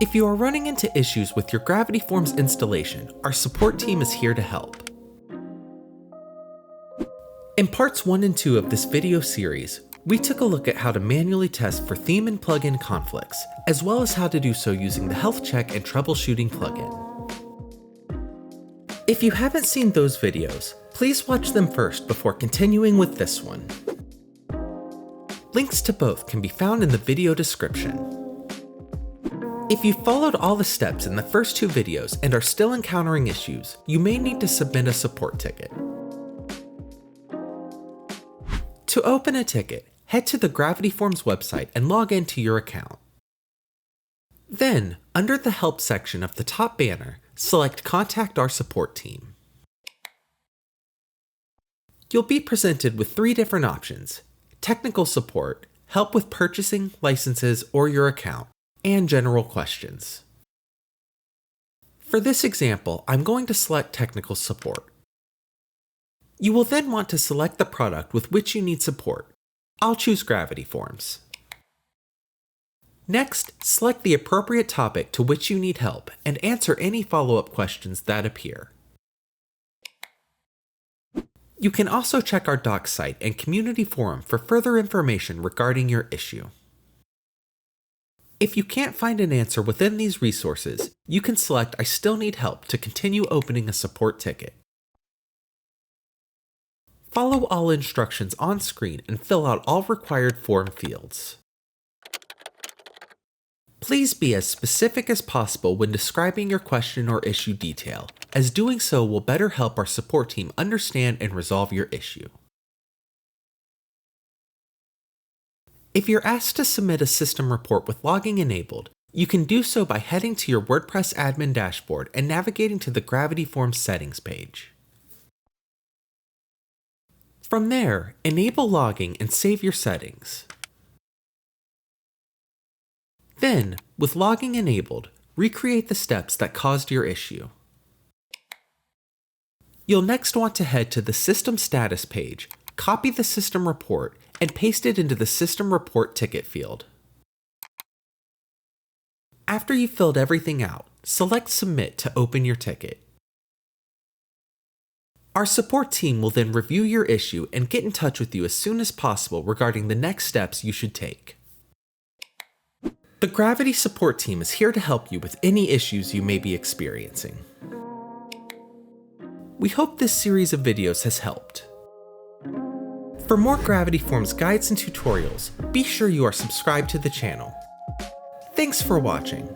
If you are running into issues with your Gravity Forms installation, our support team is here to help. In parts 1 and 2 of this video series, we took a look at how to manually test for theme and plugin conflicts, as well as how to do so using the health check and troubleshooting plugin. If you haven't seen those videos, please watch them first before continuing with this one. Links to both can be found in the video description. If you followed all the steps in the first 2 videos and are still encountering issues, you may need to submit a support ticket. To open a ticket, head to the Gravity Forms website and log into your account. Then, under the Help section of the top banner, select Contact Our Support Team. You'll be presented with 3 different options: Technical Support, Help with Purchasing, Licenses, or your account, and General Questions. For this example, I'm going to select Technical Support. You will then want to select the product with which you need support. I'll choose Gravity Forms. Next, select the appropriate topic to which you need help and answer any follow-up questions that appear. You can also check our docs site and community forum for further information regarding your issue. If you can't find an answer within these resources, you can select I still need help to continue opening a support ticket. Follow all instructions on screen and fill out all required form fields. Please be as specific as possible when describing your question or issue detail, as doing so will better help our support team understand and resolve your issue. If you're asked to submit a system report with logging enabled, you can do so by heading to your WordPress admin dashboard and navigating to the Gravity Forms settings page. From there, enable logging and save your settings. Then, with logging enabled, recreate the steps that caused your issue. You'll next want to head to the System Status page, copy the system report, and paste it into the System Report ticket field. After you've filled everything out, select Submit to open your ticket. Our support team will then review your issue and get in touch with you as soon as possible regarding the next steps you should take. The Gravity support team is here to help you with any issues you may be experiencing. We hope this series of videos has helped. For more Gravity Forms guides and tutorials, be sure you are subscribed to the channel. Thanks for watching.